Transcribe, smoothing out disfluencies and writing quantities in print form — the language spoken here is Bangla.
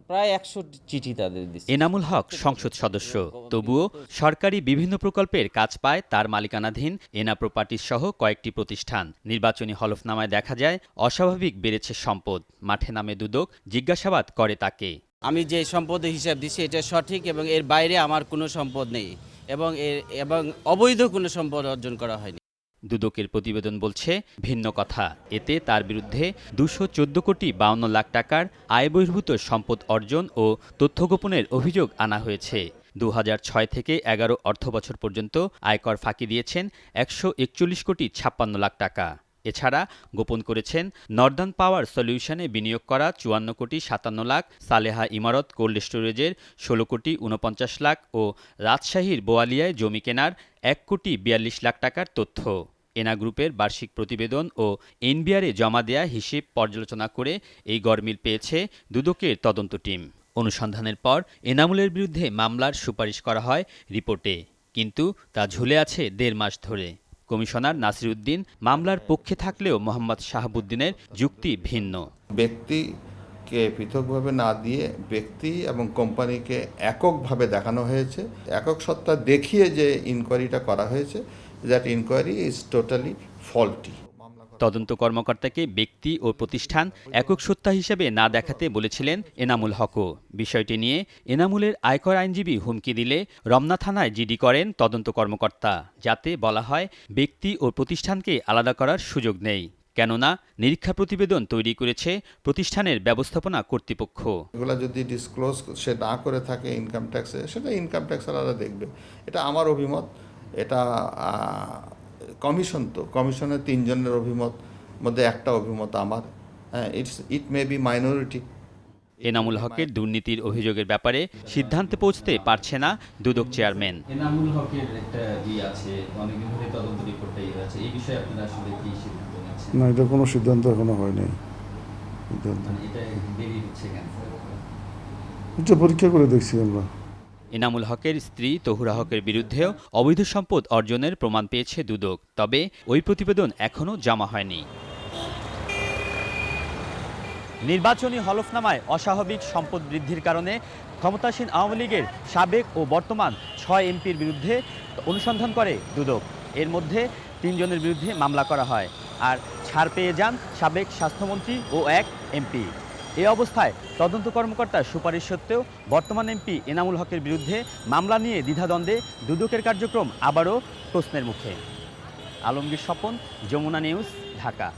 প্রায় ১০০ চিঠি তাদের দিচ্ছি। এনামুল হক সংসদ সদস্য, তবুও সরকারি বিভিন্ন প্রকল্পের কাজ পায় তার মালিকানাধীন এনা প্রপার্টিজ সহ কয়েকটি প্রতিষ্ঠান। নির্বাচনী হলফনামায় দেখা যায় অস্বাভাবিক বেড়েছে সম্পদ। মাঠে নামে দুদক জিজ্ঞাসাবাদ করে তাকে। আমি যে সম্পদের হিসাব দিচ্ছি এটা সঠিক এবং এর বাইরে আমার কোনো সম্পদ নেই এবং অবৈধ কোনো সম্পদ অর্জন করা হয়নি। দুদকের প্রতিবেদন বলছে ভিন্ন কথা। এতে তার বিরুদ্ধে ২১৪ কোটি ৫২ লাখ টাকার আয়বহির্ভূত সম্পদ অর্জন ও তথ্য গোপনের অভিযোগ আনা হয়েছে। ২০০৬ থেকে ১১ অর্থবছর পর্যন্ত আয়কর ফাঁকি দিয়েছেন ১৪১ কোটি ৫৬ লাখ টাকা। এছাড়া গোপন করেছেন নর্দার্ন পাওয়ার সলিউশনে বিনিয়োগ করা ৫৪ কোটি ৫৭ লাখ, সালেহা ইমারত কোল্ড স্টোরেজের ১৬ কোটি ৪৯ লাখ ও রাজশাহীর বোয়ালিয়ায় জমি কেনার ১ কোটি ৪২ লাখ টাকার তথ্য। এনা গ্রুপের বার্ষিক প্রতিবেদন ও এনবিআরে জমা দেয়া হিসেব পর্যালোচনা করে এই গরমিল পেয়েছে দুদকের তদন্ত টিম। অনুসন্ধানের পর এনামুলের বিরুদ্ধে মামলার সুপারিশ করা হয় রিপোর্টে, কিন্তু তা ঝুলে আছে ১.৫ মাস ধরে। কমিশনার নাসির উদ্দিন মামলার পক্ষে থাকলেও মোহাম্মদ শাহাবুদ্দিনের যুক্তি ভিন্ন। ব্যক্তিকে পৃথকভাবে না দিয়ে ব্যক্তি এবং কোম্পানিকে এককভাবে দেখানো হয়েছে। একক সত্তা দেখিয়ে যে ইনকোয়ারিটা করা হয়েছে, that inquiry is totally faulty. তদন্ত কর্মকর্তাকে ব্যক্তি ও প্রতিষ্ঠান একক সত্তা হিসেবে না দেখাতে বলেছিলেন এনামুল হকও। বিষয়টি নিয়ে এনামুলের আয়কর আইনজীবী হুমকি দিলে রমনা থানায় জিডি করেন তদন্ত কর্মকর্তা, যাতে বলা হয় ব্যক্তি ও প্রতিষ্ঠানকে আলাদা করার সুযোগ নেই, কেননা নিরীক্ষা প্রতিবেদন তৈরি করেছে প্রতিষ্ঠানের ব্যবস্থাপনা কর্তৃপক্ষ। এগুলো যদি ডিসক্লোজ সে না করে থাকে ইনকাম ট্যাক্সে, সেটা ইনকাম ট্যাক্সাররা দেখবে। এটা আমার অভিমত। এটা কমিশনের ৩ জনের অভিমত মধ্যে একটা অভিমত আমার। ইট মে বি মাইনরিটি। এনামুল হকের দুর্নীতির অভিযোগের ব্যাপারে সিদ্ধান্তে পৌঁছতে পারছে না দুদক চেয়ারম্যান। এনামুল হকের একটা আছে, অনেকদিন ধরে তদন্ত রিপোর্টটাই আছে, এই বিষয়ে আপনারা আসলে কি সিদ্ধান্ত নিচ্ছেন? না, এটা কোনো সিদ্ধান্ত এখনো হয়নি। এটা দেরি হচ্ছে কেন? এটা পরীক্ষা করে দেখছি আমরা। এনামুল হকের স্ত্রী তহুরা হকের বিরুদ্ধেও অবৈধ সম্পদ অর্জনের প্রমাণ পেয়েছে দুদক, তবে ওই প্রতিবেদন এখনও জমা হয়নি। নির্বাচনী হলফনামায় অস্বাভাবিক সম্পদ বৃদ্ধির কারণে ক্ষমতাসীন আওয়ামী লীগের সাবেক ও বর্তমান ৬ এমপির বিরুদ্ধে অনুসন্ধান করে দুদক। এর মধ্যে ৩ জনের বিরুদ্ধে মামলা করা হয়, আর ছাড় পেয়ে যান সাবেক স্বাস্থ্যমন্ত্রী ও ১ এমপি। এ অবস্থায় তদন্ত কর্মকর্তার সুপারিশ সত্ত্বেও বর্তমান এমপি এনামুল হকের বিরুদ্ধে মামলা নিয়ে দ্বিধাদ্বন্দ্বে দুদকের কার্যক্রম আবারও প্রশ্নের মুখে। আলমগীর স্বপন, যমুনা নিউজ, ঢাকা।